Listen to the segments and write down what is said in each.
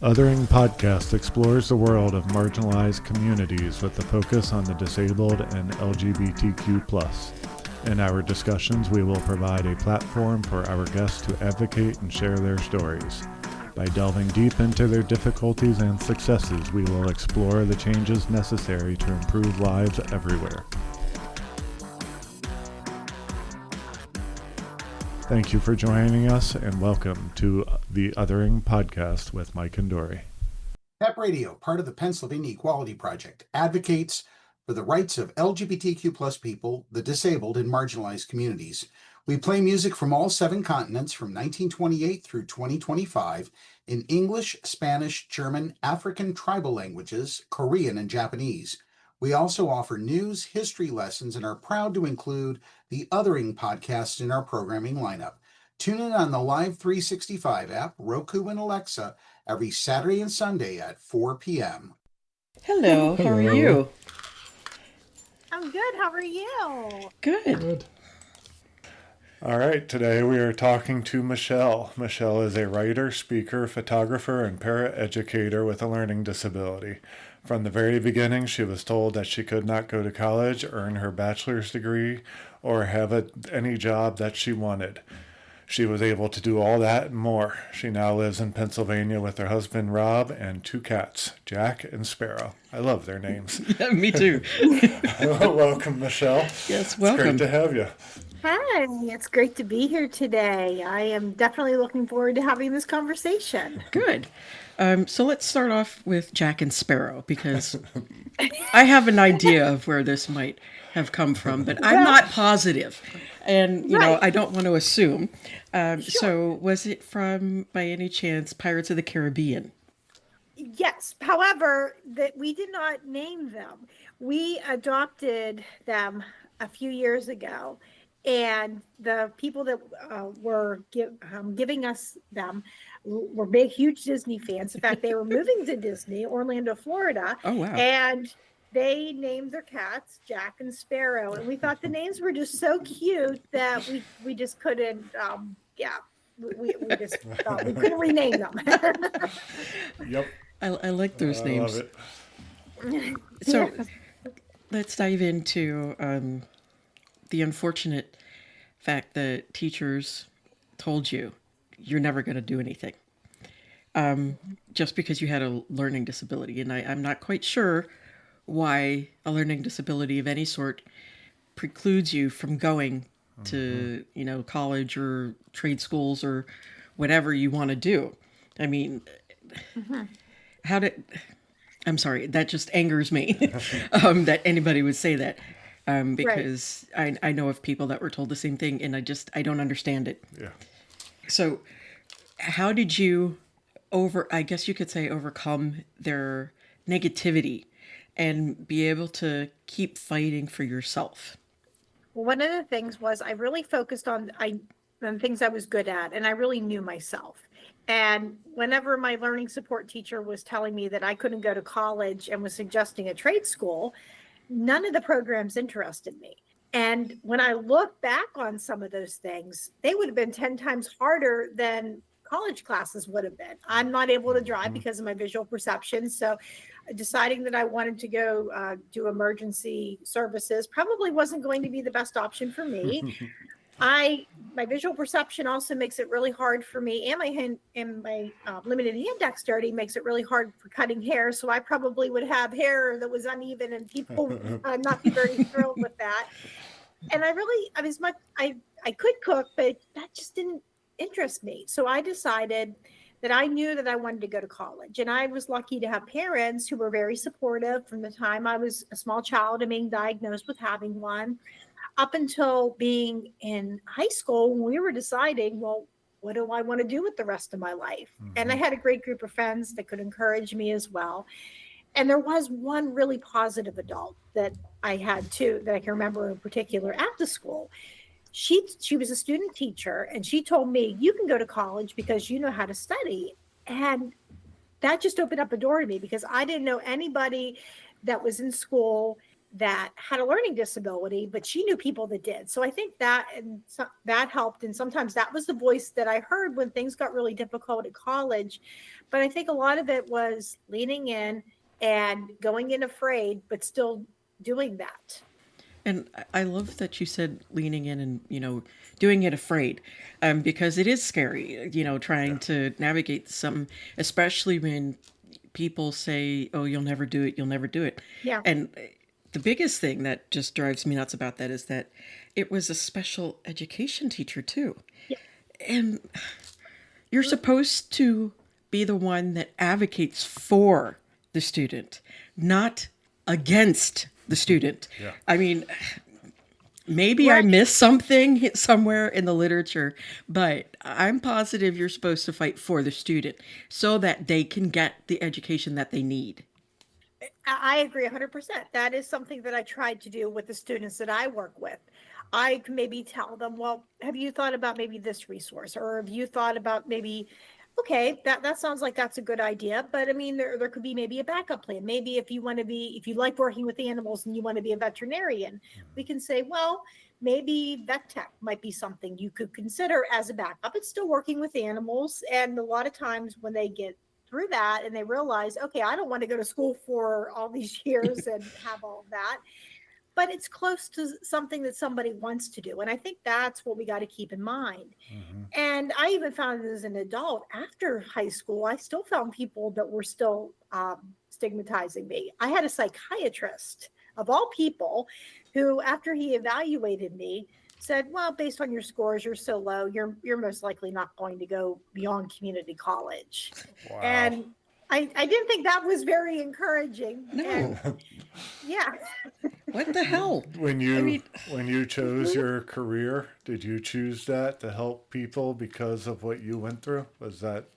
Othering Podcast explores the world of marginalized communities with a focus on the disabled and LGBTQ+. In our discussions, we will provide a platform for our guests to advocate and share their stories. By delving deep into their difficulties and successes, we will explore the changes necessary to improve lives everywhere. Thank you for joining us, and welcome to the Othering Podcast with Mike and Dory. PEP Radio, part of the Pennsylvania Equality Project, advocates for the rights of LGBTQ plus people, the disabled, and marginalized communities. We play music from all 7 continents from 1928 through 2025 in English, Spanish, German, African tribal languages, Korean, and Japanese. We also offer news, history lessons, and are proud to include the Othering Podcast in our programming lineup. Tune in on the Live 365 app, Roku, and Alexa every Saturday and Sunday at 4 p.m. Hello, how are you? I'm good. How are you? Good. All right, today we are talking to Michelle. Michelle is a writer, speaker, photographer, and paraeducator with a learning disability. From the very beginning, she was told that she could not go to college, earn her bachelor's degree, or have any job that she wanted. She was able to do all that and more. She now lives in Pennsylvania with her husband, Rob, and 2 cats, Jack and Sparrow. I love their names. Yeah, me too. Welcome, Michelle. Yes, welcome. It's great to have you. Hi, it's great to be here today. I am definitely looking forward to having this conversation. Good. So let's start off with Jack and Sparrow, because I have an idea of where this might have come from, but I'm not positive. And, you know, I don't want to assume. So was it from, by any chance, Pirates of the Caribbean? Yes. However, that we did not name them. We adopted them a few years ago. And the people that were giving us them were big, huge Disney fans. In fact, they were moving to Disney, Orlando, Florida. Oh, wow. And they named their cats Jack and Sparrow. And we thought the names were just so cute that we just couldn't, we just thought we couldn't rename them. Yep. I like those names. I love it. So let's dive into the unfortunate fact that teachers told you you're never going to do anything just because you had a learning disability. And I'm not quite sure why a learning disability of any sort precludes you from going to, you know, college or trade schools or whatever you want to do. I mean, I'm sorry, that just angers me that anybody would say that. Because I know of people that were told the same thing, and I don't understand it. Yeah. So how did you I guess you could say, overcome their negativity and be able to keep fighting for yourself? One of the things was I really focused on things I was good at, and I really knew myself. And whenever my learning support teacher was telling me that I couldn't go to college and was suggesting a trade school, none of the programs interested me. And when I look back on some of those things, they would have been 10 times harder than college classes would have been. I'm not able to drive because of my visual perception. So deciding that I wanted to go do emergency services probably wasn't going to be the best option for me. My visual perception also makes it really hard for me, and my limited hand dexterity makes it really hard for cutting hair. So I probably would have hair that was uneven, and people would not be very thrilled with that. And I could cook, but that just didn't interest me. So I decided that I knew that I wanted to go to college, and I was lucky to have parents who were very supportive from the time I was a small child and being diagnosed with having one, up until being in high school when we were deciding, well, what do I want to do with the rest of my life? And I had a great group of friends that could encourage me as well. And there was one really positive adult that I had too, that I can remember in particular at the school. She was a student teacher, and she told me, you can go to college because you know how to study. And that just opened up a door to me, because I didn't know anybody that was in school that had a learning disability, but she knew people that did. So I think that that helped. And sometimes that was the voice that I heard when things got really difficult at college. But I think a lot of it was leaning in and going in afraid, but still doing that. And I love that you said leaning in and, doing it afraid, because it is scary, trying to navigate some, especially when people say, oh, you'll never do it, you'll never do it. Yeah. And the biggest thing that just drives me nuts about that is that it was a special education teacher, too. Yeah. And you're supposed to be the one that advocates for the student, not against the student. Yeah. I mean, maybe I missed something somewhere in the literature, but I'm positive you're supposed to fight for the student so that they can get the education that they need. I agree 100%. That is something that I tried to do with the students that I work with. I can maybe tell them, well, have you thought about maybe this resource? Or have you thought about maybe, okay, that sounds like that's a good idea. But I mean, there could be maybe a backup plan. Maybe if you like working with animals and you want to be a veterinarian, we can say, well, maybe vet tech might be something you could consider as a backup. It's still working with animals. And a lot of times when they get through that and they realize, okay, I don't want to go to school for all these years and have all of that, but it's close to something that somebody wants to do. And I think that's what we got to keep in mind. And I even found as an adult after high school, I still found people that were still stigmatizing me. I had a psychiatrist of all people who, after he evaluated me, said, well, based on your scores, you're so low, you're most likely not going to go beyond community college. Wow. And I didn't think that was very encouraging. No. And, yeah. What the hell? When you chose your career, did you choose that to help people because of what you went through? Was that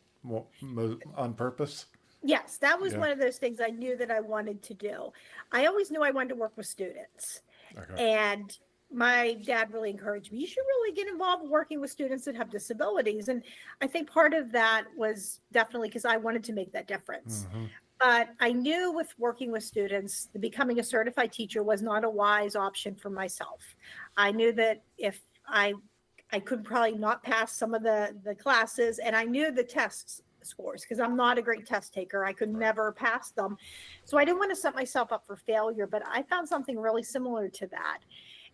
on purpose? Yes, that was one of those things I knew that I wanted to do. I always knew I wanted to work with students. Okay. And my dad really encouraged me, you should really get involved working with students that have disabilities. And I think part of that was definitely because I wanted to make that difference. But I knew with working with students, becoming a certified teacher was not a wise option for myself. I knew that if I could probably not pass some of the classes, and I knew the tests scores because I'm not a great test taker. I could never pass them. So I didn't want to set myself up for failure, but I found something really similar to that.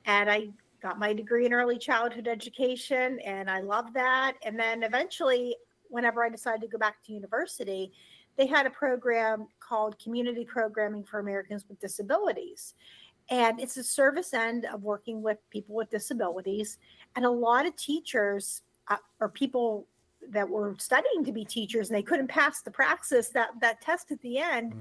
And I got my degree in early childhood education, and I loved that. And then eventually, whenever I decided to go back to university, they had a program called Community Programming for Americans with Disabilities. And it's a service end of working with people with disabilities. And a lot of teachers or people that were studying to be teachers and they couldn't pass the praxis, that test at the end,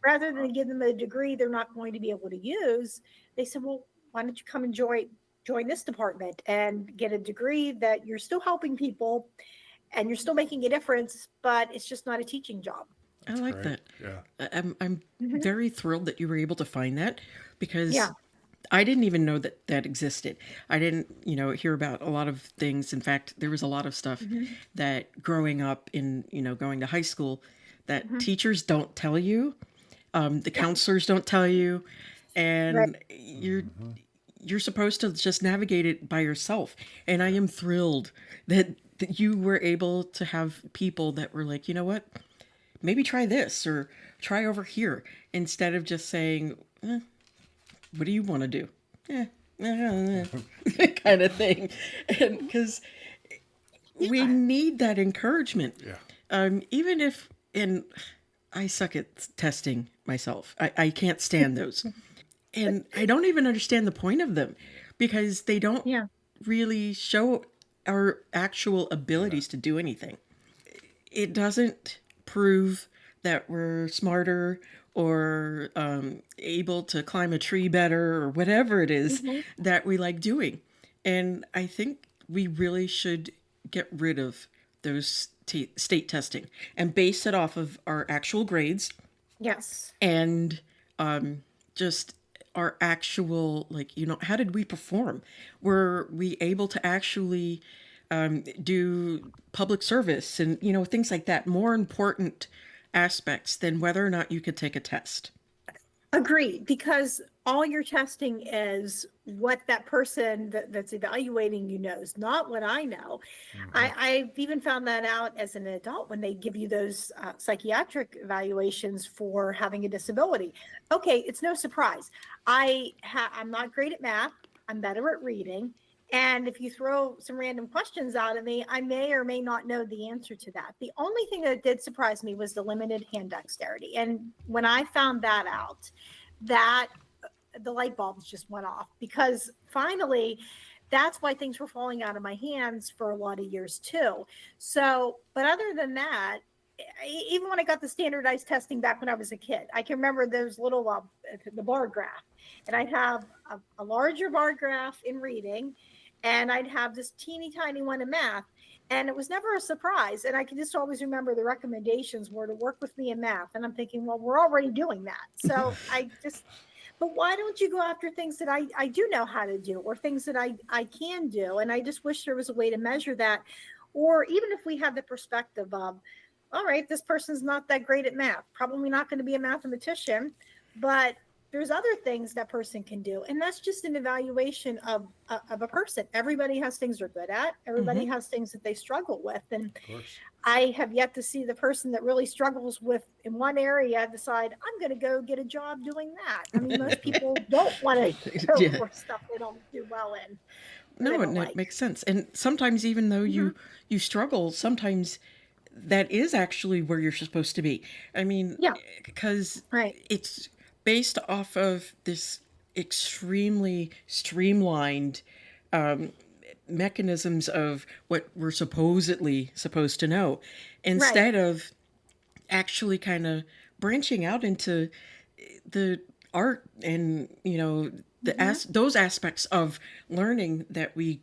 rather than give them a degree they're not going to be able to use, they said, well, why don't you come and join this department and get a degree that you're still helping people and you're still making a difference, but it's just not a teaching job. I like great. that. Yeah. I'm very thrilled that you were able to find that because Yeah. I didn't even know that existed. I didn't, hear about a lot of things. In fact, there was a lot of stuff that growing up in, going to high school that teachers don't tell you, the counselors don't tell you, and you're supposed to just navigate it by yourself. And I am thrilled that you were able to have people that were like, you know what? Maybe try this or try over here instead of just saying, what do you want to do? Kind of thing. And because we need that encouragement. Yeah. Even if, and I suck at testing myself. I can't stand those. And I don't even understand the point of them because they don't really show our actual abilities to do anything. It doesn't prove that we're smarter or able to climb a tree better or whatever it is that we like doing. And I think we really should get rid of those state testing and base it off of our actual grades. Yes. And just our actual, how did we perform? Were we able to actually do public service and, things like that, more important aspects than whether or not you could take a test. Agreed, because all you're testing is what that person that's evaluating you knows, not what I know. Mm-hmm. I've even found that out as an adult when they give you those psychiatric evaluations for having a disability. Okay, it's no surprise. I'm not great at math. I'm better at reading. And if you throw some random questions out at me, I may or may not know the answer to that. The only thing that did surprise me was the limited hand dexterity. And when I found that out, that the light bulbs just went off, because finally that's why things were falling out of my hands for a lot of years too. So, but other than that, even when I got the standardized testing back when I was a kid, I can remember those little the bar graph, and I'd have a larger bar graph in reading, and I'd have this teeny tiny one in math, and it was never a surprise. And I can just always remember the recommendations were to work with me in math, and I'm thinking, well, we're already doing that. So I just, but why don't you go after things that I do know how to do, or things that I can do? And I just wish there was a way to measure that. Or even if we have the perspective of, all right, this person's not that great at math, probably not going to be a mathematician, but there's other things that person can do. And that's just an evaluation of a person. Everybody has things they're good at. Everybody Mm-hmm. has things that they struggle with. And Of course. I have yet to see the person that really struggles with in one area decide, I'm going to go get a job doing that. I mean, most people don't want to go Yeah. for stuff they don't do well in, or they No, don't and it like. makes sense. And sometimes, even though Mhm. you struggle, sometimes that is actually where you're supposed to be. I mean, Yeah, because right. it's based off of this extremely streamlined mechanisms of what we're supposedly supposed to know, Right. instead of actually kind of branching out into the art and Hmm. those aspects of learning that we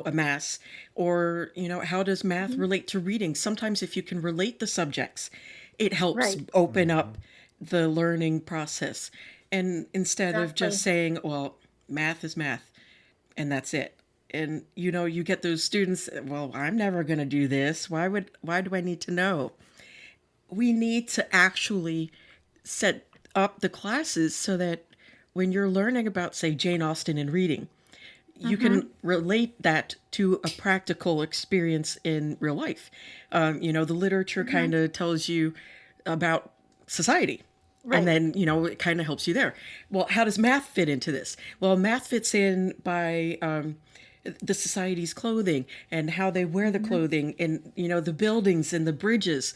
amass, or how does math Hmm. relate to reading. Sometimes if you can relate the subjects, it helps Right. open Mm-hmm. up the learning process, and instead of just Exactly. saying, well, math is math and that's it. And you get those students, well, I'm never going to do this, why do I need to know? We need to actually set up the classes so that when you're learning about, say, Jane Austen and reading, you Hmm. can relate that to a practical experience in real life. The literature Hmm. kind of tells you about society. And Right. then, it kind of helps you there. Well, how does math fit into this? Well, math fits in by the society's clothing and how they wear the Hmm. clothing, and the buildings and the bridges.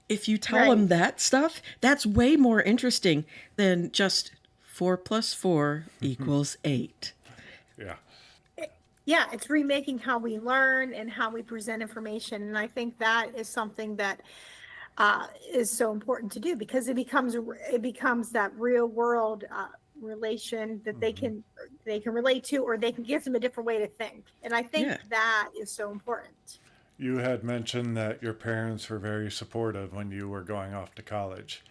If you tell Right. them that stuff, that's way more interesting than just 4 + 4 = 8. Yeah. Yeah, it's remaking how we learn and how we present information. And I think that is something that is so important to do, because it becomes that real world relation that they Mm-hmm. can they can relate to, or they can give them a different way to think. And I think Yeah. that is so important. You had mentioned that your parents were very supportive when you were going off to college.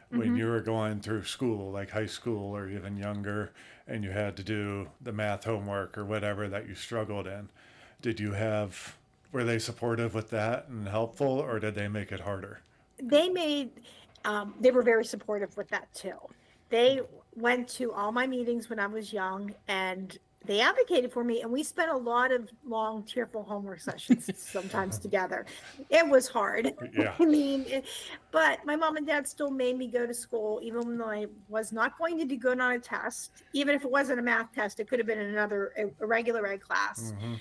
When Hmm. you were going through school, like high school or even younger, and you had to do the math homework or whatever that you struggled in, did you have, were they supportive with that and helpful, or did they make it harder? They made they were very supportive with that too. They went to all my meetings when I was young, and they advocated for me, and we spent a lot of long tearful homework sessions sometimes together. It was hard. Yeah. I mean, but my mom and dad still made me go to school, even though I was not going to do good on a test. Even if it wasn't a math test, it could have been another a regular ed class. Mm-hmm.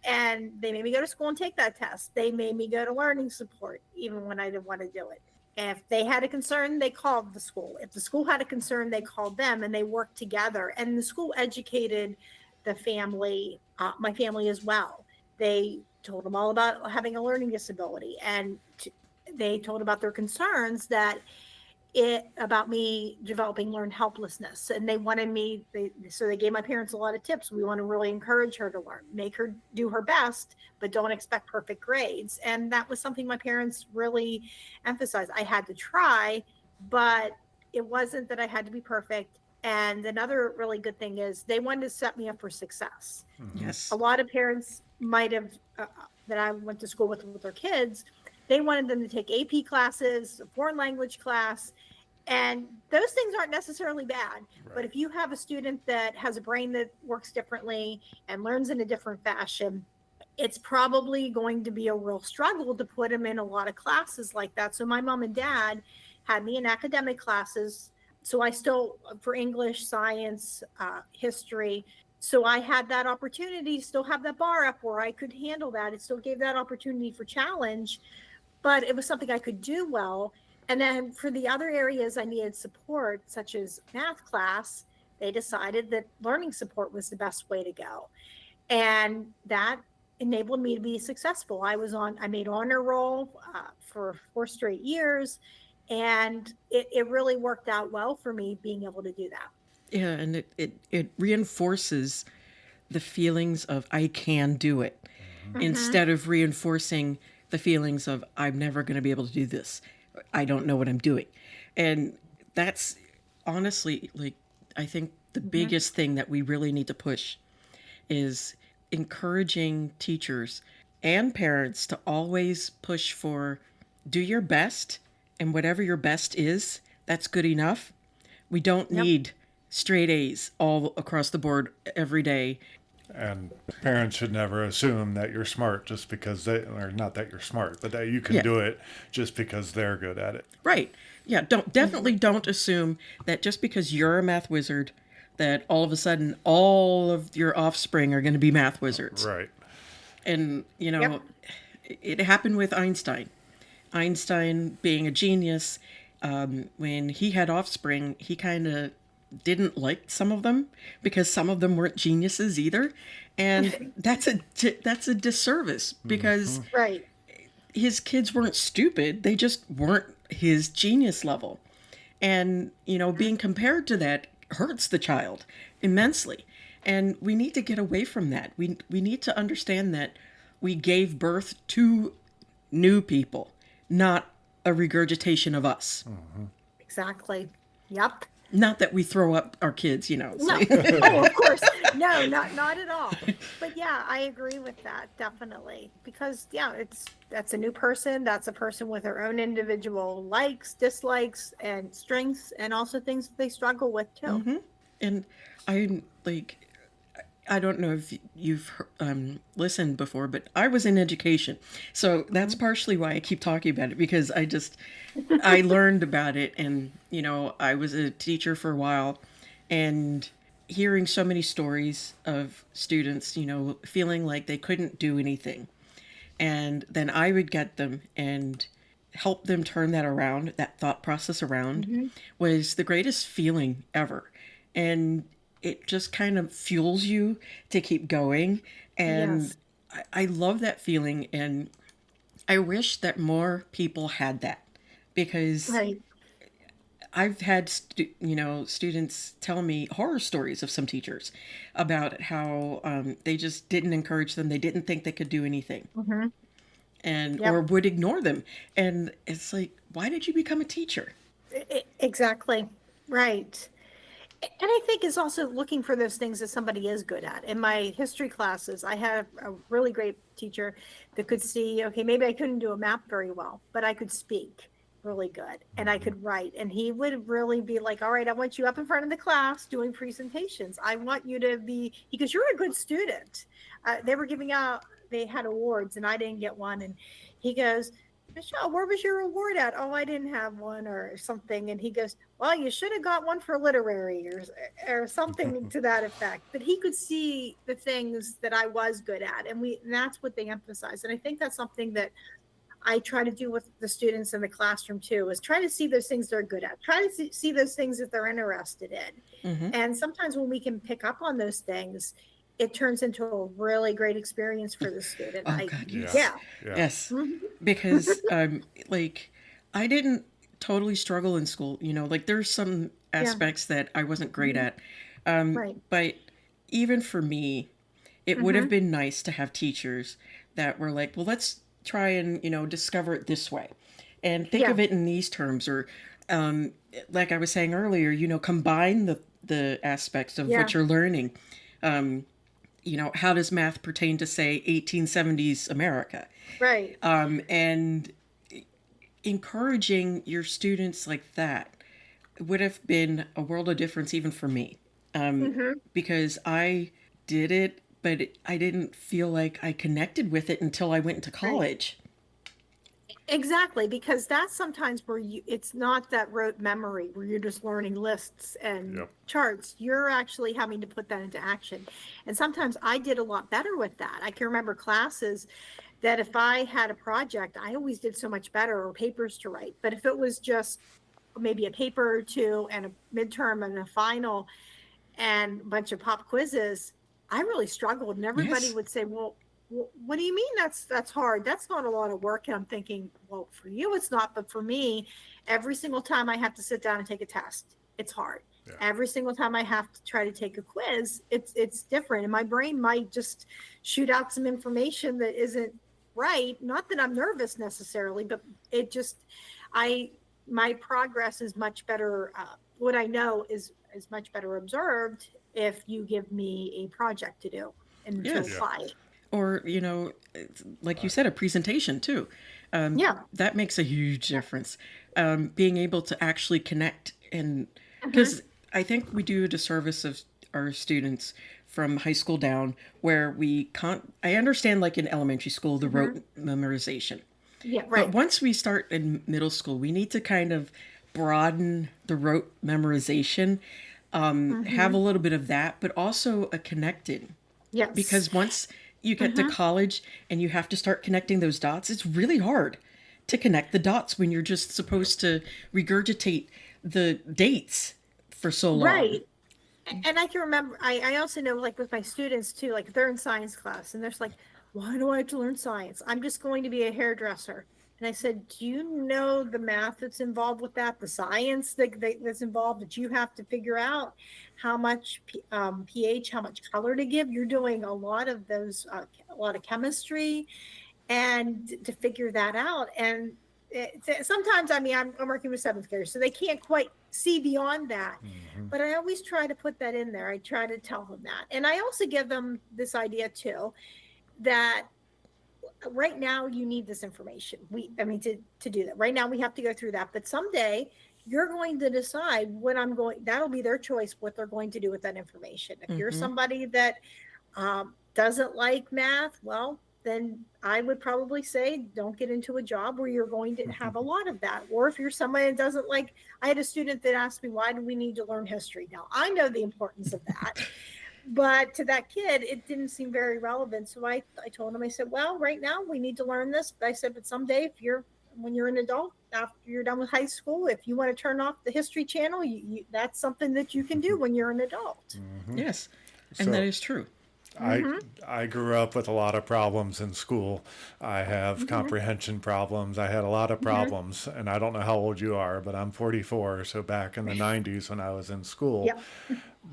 And they made me go to school and take that test. They made me go to learning support, even when I didn't want to do it. If they had a concern, they called the school. If the school had a concern, they called them, and they worked together. And the school educated the family, my family as well. They told them all about having a learning disability, and they told about their concerns that it about me developing learned helplessness, and they wanted me so they gave my parents a lot of tips. We want to really encourage her to learn, make her do her best, but don't expect perfect grades. And that was something my parents really emphasized. I had to try, but it wasn't that I had to be perfect. And another really good thing is they wanted to set me up for success. Mm-hmm. A Yes. lot of parents might have that I went to school with their kids, they wanted them to take AP classes, a foreign language class, And those things aren't necessarily bad, but if you have a student that has a brain that works differently and learns in a different fashion, it's probably going to be a real struggle to put them in a lot of classes like that. So my mom and dad had me in academic classes. So I still, for English, science, history. So I had that opportunity, still have that bar up where I could handle that. It still gave that opportunity for challenge, but it was something I could do well. And then for the other areas I needed support, such as math class, they decided that learning support was the best way to go. And that enabled me to be successful. I made honor roll for 4 straight years. And it really worked out well for me being able to do that. Yeah, and it reinforces the feelings of I can do it instead of reinforcing the feelings of I'm never going to be able to do this. I don't know what I'm doing. And that's honestly, like, I think the biggest thing that we really need to push is encouraging teachers and parents to always push for do your best, and whatever your best is, that's good enough. We don't need straight A's all across the board every day. And parents should never assume that you're smart just because or not that you're smart, but that you can do it just because they're good at it. Right. Yeah, don't assume that just because you're a math wizard that all of a sudden all of your offspring are going to be math wizards. Right. And, it happened with Einstein. Einstein being a genius, when he had offspring, he kind of didn't like some of them because some of them weren't geniuses either. And that's a disservice because Right. his kids weren't stupid. They just weren't his genius level. And, being compared to that hurts the child immensely. And we need to get away from that. We need to understand that we gave birth to new people, not a regurgitation of us. Exactly. Yep. Not that we throw up our kids, No. Oh, of course. No, not at all. But yeah, I agree with that, definitely. Because that's a new person. That's a person with their own individual likes, dislikes, and strengths, and also things that they struggle with too. And I'm like, I don't know if you've listened before, but I was in education. So that's partially why I keep talking about it, because I learned about it. And, I was a teacher for a while, and hearing so many stories of students, feeling like they couldn't do anything. And then I would get them and help them turn that thought process around, was the greatest feeling ever. And it just kind of fuels you to keep going. And Yes. I love that feeling. And I wish that more people had that, because Right. I've had, students tell me horror stories of some teachers about how they just didn't encourage them. They didn't think they could do anything, and Yep. or would ignore them. And it's like, why did you become a teacher? Exactly. Right. And I think it's also looking for those things that somebody is good at. In my history classes, I had a really great teacher that could see, okay, maybe I couldn't do a map very well, but I could speak really good and I could write. And he would really be like, all right, I want you up in front of the class doing presentations. I want you to be, he goes, you're a good student. They had awards and I didn't get one. And he goes, Michelle, where was your award at? Oh, I didn't have one or something. And he goes, well, you should have got one for literary or something to that effect. But he could see the things that I was good at. And that's what they emphasize. And I think that's something that I try to do with the students in the classroom too, is try to see those things they're good at. Try to see those things that they're interested in. And sometimes when we can pick up on those things, it turns into a really great experience for the student. Oh, God, yes. Yeah. Yes. Because, I didn't totally struggle in school. There's some aspects that I wasn't great at. Right. But even for me, it would have been nice to have teachers that were like, well, let's try and, discover it this way. And think of it in these terms. Or, like I was saying earlier, combine the aspects of what you're learning. How does math pertain to, say, 1870s America? Right. And encouraging your students like that would have been a world of difference even for me, Hmm. because I did it, but I didn't feel like I connected with it until I went into Right. college. Exactly, because that's sometimes where it's not that rote memory where you're just learning lists and Yep. charts. You're actually having to put that into action. And sometimes I did a lot better with that. I can remember classes that if I had a project, I always did so much better, or papers to write. But if it was just maybe a paper or two and a midterm and a final and a bunch of pop quizzes, I really struggled. And everybody Yes. would say, well, what do you mean that's hard? That's not a lot of work. And I'm thinking, well, for you it's not, but for me, every single time I have to sit down and take a test, it's hard. Yeah. Every single time I have to try to take a quiz, it's different. And my brain might just shoot out some information that isn't right. Not that I'm nervous necessarily, but it just I my progress is much better. What I know is much better observed if you give me a project to do and to Yes. Yeah. apply it. Or, like you said, a presentation too. Yeah. That makes a huge difference. Being able to actually connect, and Hmm. because I think we do a disservice of our students from high school down, where we can't. I understand, like in elementary school, the Hmm. rote memorization, Yeah. but Right. once we start in middle school, we need to kind of broaden the rote memorization, have a Hmm. little bit of that, but also a connected, Yes. because once you get to Hmm. college and you have to start connecting those dots, it's really hard to connect the dots when you're just Yep. supposed to regurgitate the dates for so long. Right. And I can remember, I also know, like with my students too, like if they're in science class and they're just like, why do I have to learn science? I'm just going to be a hairdresser. And I said, do you know the math that's involved with that, the science that's involved, that you have to figure out how much pH, how much color to give? You're doing a lot of those, a lot of chemistry, and to figure that out. And sometimes, I mean, I'm working with seventh graders, so they can't quite see beyond that. Hmm. But I always try to put that in there. I try to tell them that. And I also give them this idea too, that right now you need this information. I mean, to do that. Right now we have to go through that. But someday you're going to decide what that'll be their choice, what they're going to do with that information. If you're Hmm. somebody that doesn't like math, well, then I would probably say don't get into a job where you're going to have a lot of that. Or if you're somebody that doesn't like, I had a student that asked me, why do we need to learn history? Now, I know the importance of that, but to that kid, it didn't seem very relevant. So I told him, I said, well, right now we need to learn this. But I said, but someday when you're an adult, after you're done with high school, if you want to turn off the history channel, that's something that you can do when you're an adult. Hmm. Yes, and that So is true. I Mm-hmm. I grew up with a lot of problems in school. I have Mm-hmm. comprehension problems. I had a lot of Mm-hmm. problems, and I don't know how old you are, but I'm 44. So back in the 90s when I was in school, Yep.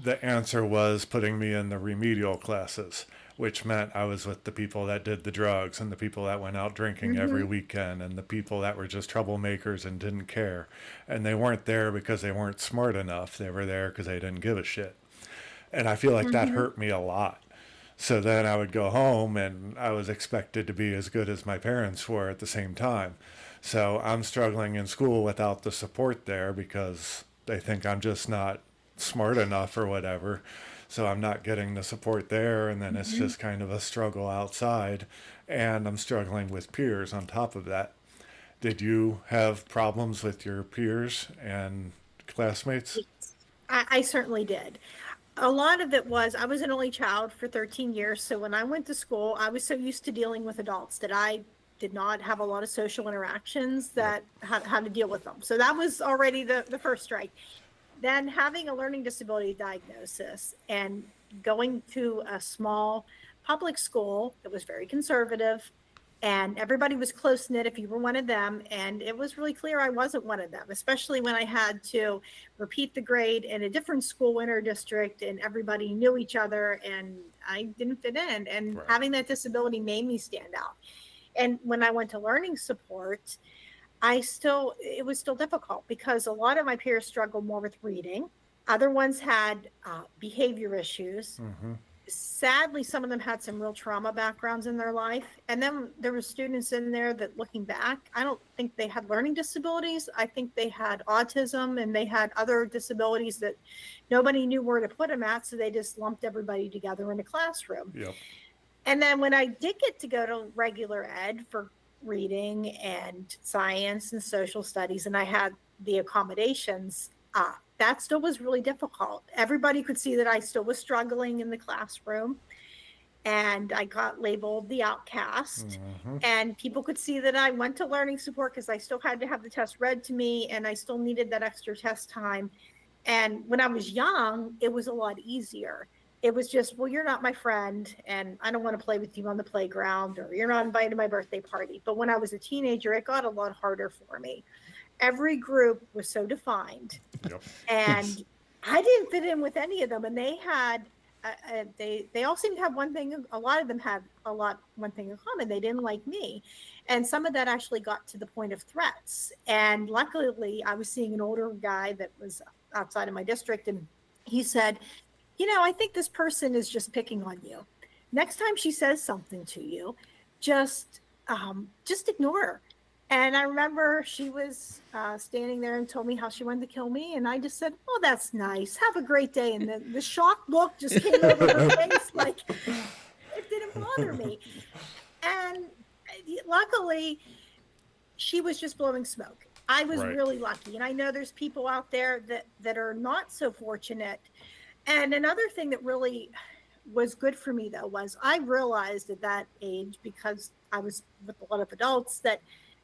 the answer was putting me in the remedial classes, which meant I was with the people that did the drugs and the people that went out drinking every Mm-hmm. weekend and the people that were just troublemakers and didn't care. And they weren't there because they weren't smart enough. They were there because they didn't give a shit. And I feel like that Mm-hmm. hurt me a lot. So then I would go home and I was expected to be as good as my parents were at the same time. So I'm struggling in school without the support there because they think I'm just not smart enough or whatever. So I'm not getting the support there. And then it's Mm-hmm. just kind of a struggle outside. And I'm struggling with peers on top of that. Did you have problems with your peers and classmates? Yes, I certainly did. A lot of it was I was an only child for 13 years. So when I went to school, I was so used to dealing with adults that I did not have a lot of social interactions, Yep. that how to deal with them. So that was already the first strike. Then having a learning disability diagnosis and going to a small public school that was very conservative, and everybody was close knit if you were one of them, and it was really clear I wasn't one of them, especially when I had to repeat the grade in a different school in our district and everybody knew each other and I didn't fit in, and Right. having that disability made me stand out. And when I went to learning support, it was still difficult because a lot of my peers struggled more with reading. Other ones had behavior issues. Mm-hmm. sadly, some of them had some real trauma backgrounds in their life. And then there were students in there that, looking back, I don't think they had learning disabilities. I think they had autism and they had other disabilities that nobody knew where to put them at. So they just lumped everybody together in a classroom. Yep. And then when I did get to go to regular ed for reading and science and social studies, and I had the accommodations, that still was really difficult. Everybody could see that I still was struggling in the classroom, and I got labeled the outcast. And people could see that I went to learning support because I still had to have the test read to me, and I still needed that extra test time. And when I was young, it was a lot easier. It was just, well, you're not my friend, and I don't want to play with you on the playground, or you're not invited to my birthday party. But when I was a teenager, it got a lot harder for me. Every group was so defined. Yep. And I didn't fit in with any of them. And they had, they all seemed to have one thing. A lot of them had one thing in common. They didn't like me. And some of that actually got to the point of threats. And luckily, I was seeing an older guy that was outside of my district. And he said, I think this person is just picking on you. Next time she says something to you, just ignore her. And I remember she was standing there and told me how she wanted to kill me. And I just said, oh, that's nice. Have a great day. And the shocked look just came over her face, like it didn't bother me. And luckily, she was just blowing smoke. I was really lucky. And I know there's people out there that are not so fortunate. And another thing that really was good for me, though, was I realized at that age, because I was with a lot of adults, that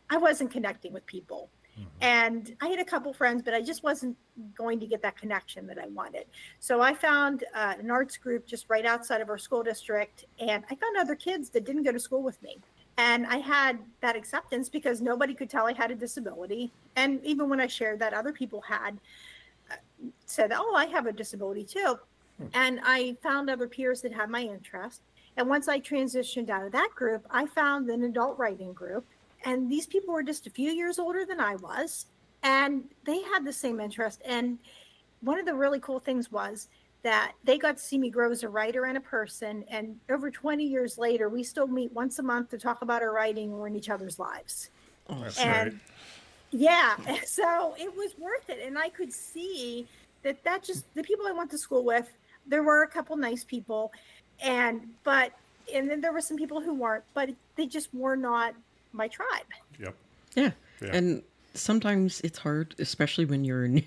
I wasn't connecting with people. And I had a couple friends, but I just wasn't going to get that connection that I wanted. So I found an arts group just right outside of our school district. And I found other kids that didn't go to school with me. And I had that acceptance because nobody could tell I had a disability. And even when I shared that, other people had said, oh, I have a disability too. And I found other peers that had my interest. And once I transitioned out of that group, I found an adult writing group. And these people were just a few years older than I was. And they had the same interest. And one of the really cool things was that they got to see me grow as a writer and a person. And over 20 years later, we still meet once a month to talk about our writing or in each other's lives. Oh, that's and great. yeah, so it was worth it. And I could see that just the people I went to school with, there were a couple nice people, and then there were some people who weren't, but they just were not my tribe. Yep. Yeah. Yeah. And sometimes it's hard, especially when you're in,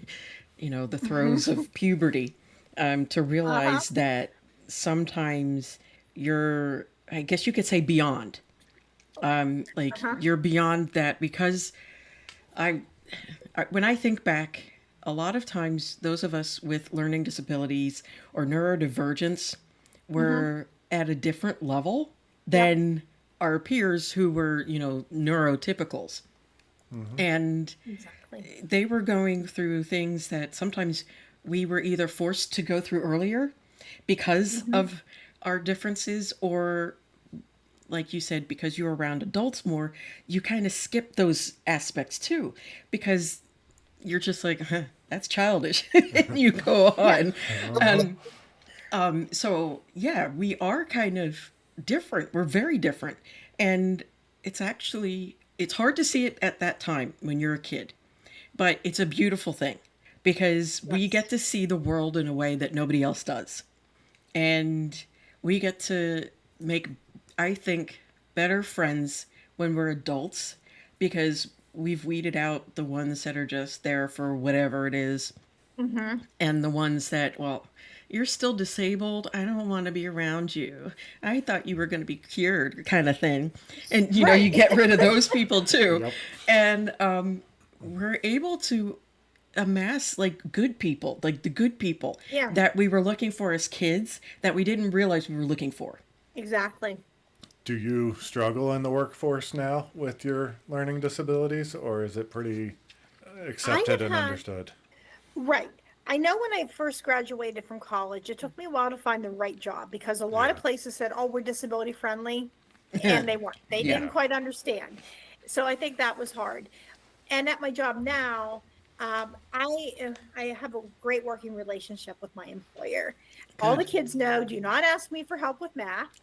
the throes of puberty, to realize that sometimes you're, I guess you could say, beyond. You're beyond that, because when I think back, a lot of times those of us with learning disabilities or neurodivergence were at a different level than our peers who were, neurotypicals. And Exactly. they were going through things that sometimes we were either forced to go through earlier because of our differences, or like you said, because you're around adults more, you kind of skip those aspects too, because you're just like, that's childish. And you go on. So yeah, we are kind of different. We're very different. And it's hard to see it at that time when you're a kid, but it's a beautiful thing because we get to see the world in a way that nobody else does. And we get to make, I think, better friends when we're adults, because we've weeded out the ones that are just there for whatever it is. And the ones that, well, you're still disabled. I don't want to be around you. I thought you were going to be cured, kind of thing. And, you get rid of those people too. Yep. And we're able to amass good people, like the good people that we were looking for as kids that we didn't realize we were looking for. Exactly. Do you struggle in the workforce now with your learning disabilities, or is it pretty accepted and understood? Right. I know when I first graduated from college, it took me a while to find the right job, because a lot of places said, oh, we're disability friendly, and they weren't. They didn't quite understand. So I think that was hard. And at my job now, I have a great working relationship with my employer. All the Good. kids know, do not ask me for help with math.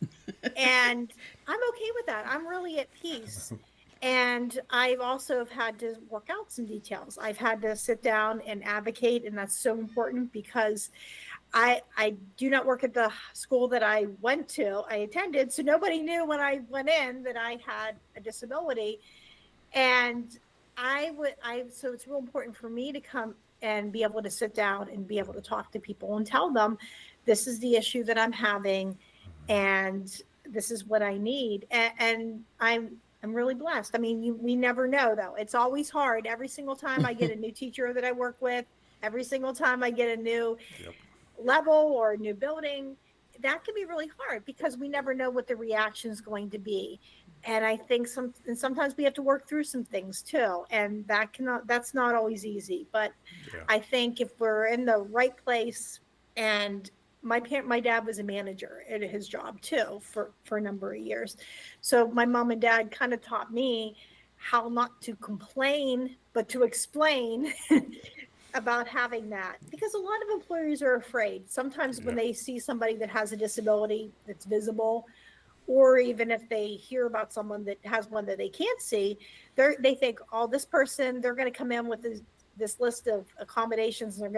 And I'm okay with that. I'm really at peace. And I've also have had to work out some details. I've had to sit down and advocate, and that's so important because I do not work at the school that I attended, so nobody knew when I went in that I had a disability. And so it's real important for me to come and be able to sit down and be able to talk to people and tell them this is the issue that I'm having, and this is what I need. And I'm really blessed. I mean, we never know though. It's always hard. Every single time I get a new teacher that I work with, every single time I get a new Yep. level or a new building, that can be really hard because we never know what the reaction is going to be. And I think sometimes we have to work through some things too. And that's not always easy. But Yeah. I think if we're in the right place, and my dad was a manager at his job too for a number of years. So my mom and dad kind of taught me how not to complain, but to explain about having that, because a lot of employers are afraid sometimes when Yeah. they see somebody that has a disability that's visible, or even if they hear about someone that has one that they can't see, they think, oh, this person, they're going to come in with this list of accommodations, and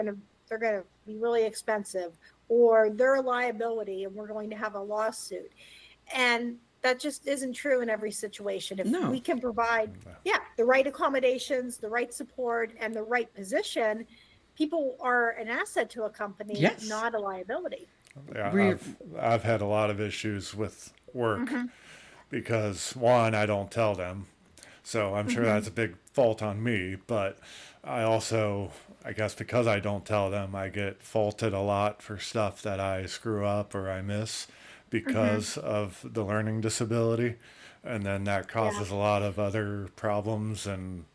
they're going to be really expensive, or they're a liability and we're going to have a lawsuit. And that just isn't true in every situation. If No. we can provide, yeah, the right accommodations, the right support, and the right position, people are an asset to a company, Yes. not a liability. Yeah. Re- I've had a lot of issues with work Mm-hmm. because one, I don't tell them. So I'm sure Mm-hmm. that's a big fault on me, but I also, I guess because I don't tell them, I get faulted a lot for stuff that I screw up or I miss Mm-hmm. because of the learning disability. And then that Yeah. causes a lot of other problems and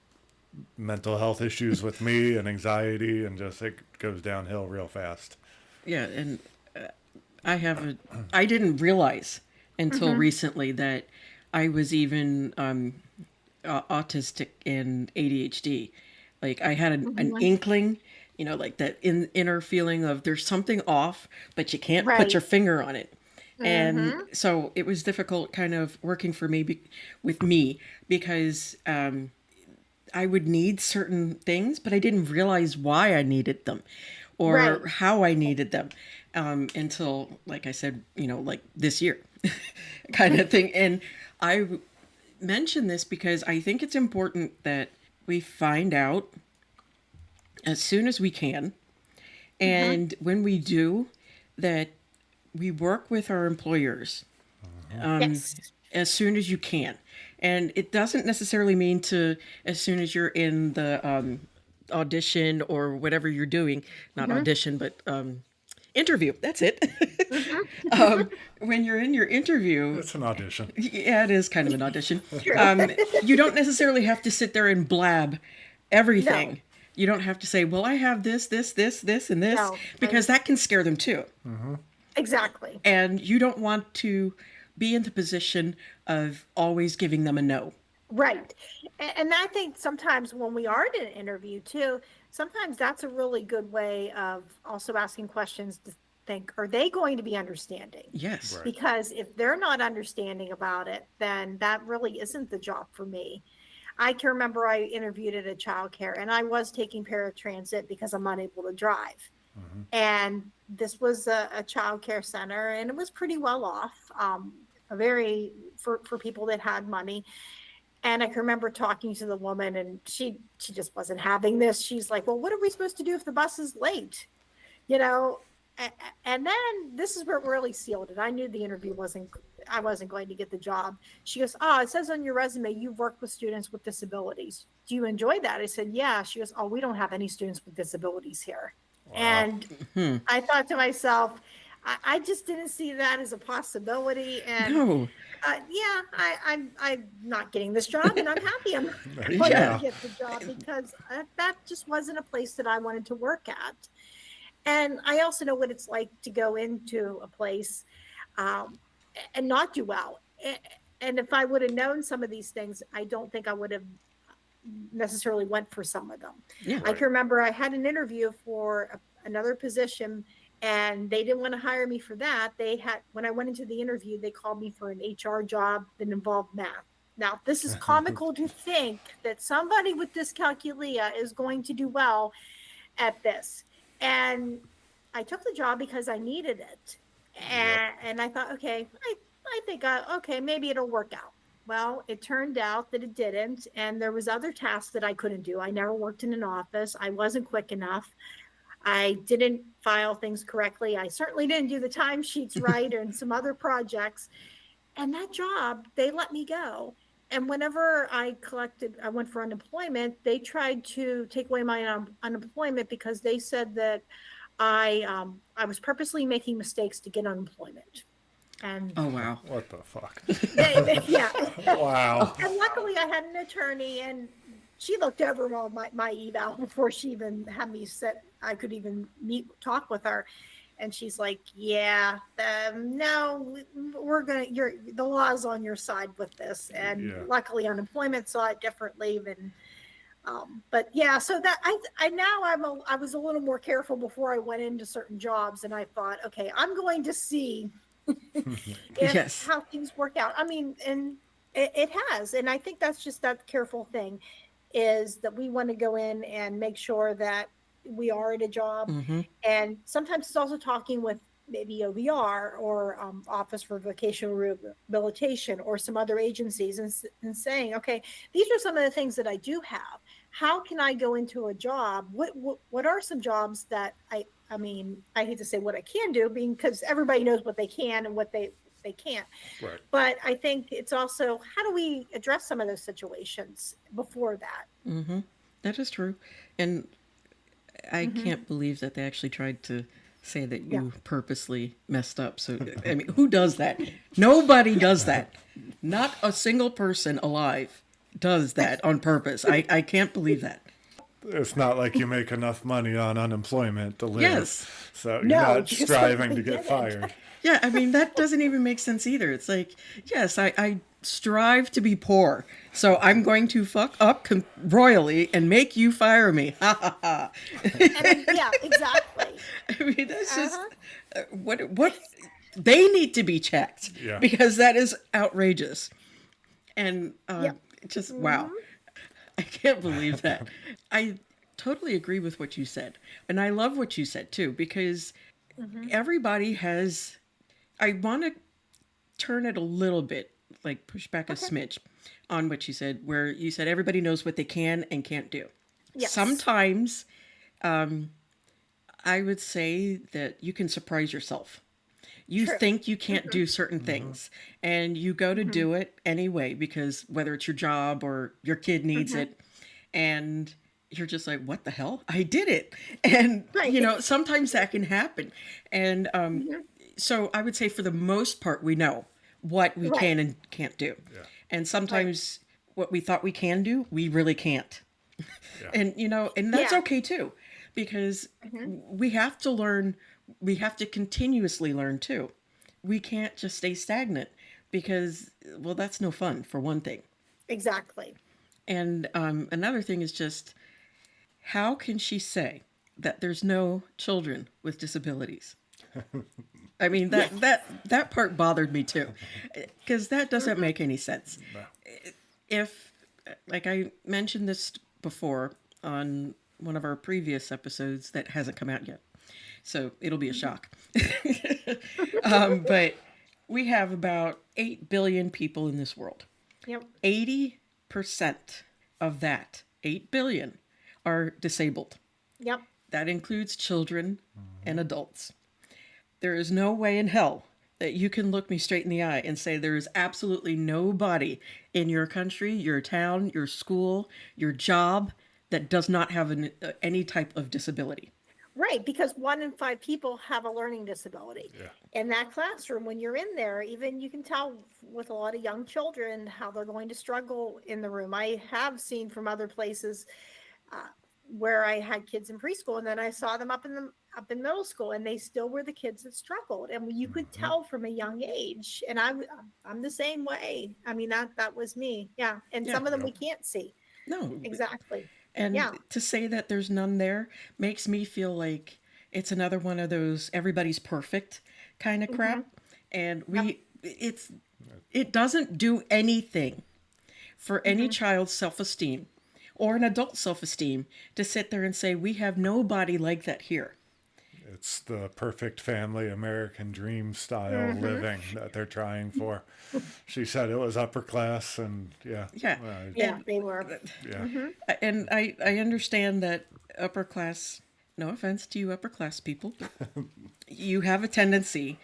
mental health issues with me and anxiety, and just it goes downhill real fast. yeah, and I have a. I didn't realize until Mm-hmm. recently that I was even autistic and ADHD. Like I had an Mm-hmm. inkling, like that inner feeling of there's something off, but you can't put Right. your finger on it. And Mm-hmm. so it was difficult kind of working for me with me because I would need certain things, but I didn't realize why I needed them or Right. how I needed them until, like I said, like this year kind of thing. And I mention this because I think it's important that we find out as soon as we can. Mm-hmm. And when we do, that we work with our employers Yes. as soon as you can. And it doesn't necessarily mean to as soon as you're in the audition or whatever you're doing, not Mm-hmm. audition, but interview. That's it. Mm-hmm. When you're in your interview, It's an audition. yeah, it is kind of an audition. True. You don't necessarily have to sit there and blab No. everything. You don't have to say, well, I have this, and this, No. because that can scare them too. Exactly. And you don't want to be in the position of always giving them a no. Right. And I think sometimes when we are in an interview too, sometimes that's a really good way of also asking questions to think, are they going to be understanding? Yes. Right. Because if they're not understanding about it, then that really isn't the job for me. I can remember I interviewed at a childcare, and I was taking paratransit because I'm unable to drive. Mm-hmm. And this was a child care center, and it was pretty well off, a very for people that had money. And I can remember talking to the woman, and she just wasn't having this. She's like, well, what are we supposed to do if the bus is late? You know, and then this is where it really sealed it. I knew the interview I wasn't going to get the job. She goes, oh, it says on your resume you've worked with students with disabilities. Do you enjoy that? I said, yeah. She goes, oh, we don't have any students with disabilities here. Wow. And I thought to myself, I just didn't see that as a possibility. And No. yeah, I'm not getting this job, and I'm happy I'm not going to Yeah. get the job because that just wasn't a place that I wanted to work at. And I also know what it's like to go into a place um, and not do well. And if I would have known some of these things, I don't think I would have necessarily went for some of them. Yeah. I can remember I had an interview for another position, and they didn't want to hire me for that. When I went into the interview, they called me for an HR job that involved math. Now, this is comical to think that somebody with dyscalculia is going to do well at this. And I took the job because I needed it. And I thought, okay, I think, okay, maybe it'll work out. Well, it turned out that it didn't. And there was other tasks that I couldn't do. I never worked in an office. I wasn't quick enough. I didn't file things correctly. I certainly didn't do the timesheets right and some other projects. And that job, they let me go. And whenever I went for unemployment, they tried to take away my unemployment because they said that I was purposely making mistakes to get unemployment. And Oh, wow. What the fuck? yeah. Wow. And luckily I had an attorney, and she looked over all my eval before she even had me I could even talk with her. And she's like, yeah, no, the law's on your side with this. And luckily unemployment saw it differently. But yeah, so that I was a little more careful before I went into certain jobs. And I thought, okay, I'm going to see how things work out. I mean, and it has. And I think that's just that careful thing, is that we want to go in and make sure that we are at a job. And sometimes it's also talking with maybe OVR or Office for Vocational Rehabilitation or some other agencies, and saying, okay, these are some of the things that I do have. How can I go into a job? What are some jobs that I mean, I hate to say what I can do, because everybody knows what they can and what they can't. Right. But I think it's also, how do we address some of those situations before that? That is true. And I can't believe that they actually tried to say that you purposely messed up. So, I mean, who does that? Nobody does that. Not a single person alive does that on purpose. I can't believe that. It's not like you make enough money on unemployment to live. Yes. So you're No, not you striving to certainly get didn't. fired. Yeah, I mean, that doesn't even make sense either. It's like, yes, I strive to be poor, so I'm going to fuck up royally and make you fire me. Ha ha ha. Yeah, exactly. I mean, that's just what they need to be checked, Yeah. because that is outrageous. And just wow, I can't believe that. I totally agree with what you said, and I love what you said too, because everybody has. I want to turn it a little bit, like push back a smidge on what you said, where you said everybody knows what they can and can't do. Yes. Sometimes I would say that you can surprise yourself. You think you can't do certain things, and you go to do it anyway, because whether it's your job or your kid needs it, and you're just like, what the hell? I did it. And, sometimes that can happen. And so I would say for the most part, we know what we can and can't do. Yeah. And sometimes what we thought we can do, we really can't. And, and that's okay too, because we have to learn, we have to continuously learn too. We can't just stay stagnant, because, well, that's no fun, for one thing. Exactly. And another thing is just, how can she say that there's no children with disabilities? I mean, that part bothered me too, because that doesn't make any sense. No. If, like I mentioned this before on one of our previous episodes that hasn't come out yet, so it'll be a shock. But we have about 8 billion people in this world. Yep. 80% of that 8 billion are disabled. Yep. That includes children and adults. There is no way in hell that you can look me straight in the eye and say there is absolutely nobody in your country, your town, your school, your job that does not have any type of disability. Right, because 1 in 5 people have a learning disability. Yeah. In that classroom, when you're in there, even you can tell with a lot of young children how they're going to struggle in the room. I have seen from other places where I had kids in preschool, and then I saw them up in middle school, and they still were the kids that struggled, and you could tell from a young age. And I'm the same way. I mean, that was me. Yeah, and some of them we can't see. No. exactly. And Yeah. to say that there's none there makes me feel like it's another one of those everybody's perfect kind of Hmm. crap. And Yep. it doesn't do anything for any Hmm. child's self-esteem or an adult self-esteem to sit there and say we have nobody like that here. It's the perfect family American dream style Hmm. living that they're trying for. She said it was upper class, and yeah, Yeah. uh, Yeah, And they were. yeah, Hmm. I understand that upper class, no offense to you upper class people, but you have a tendency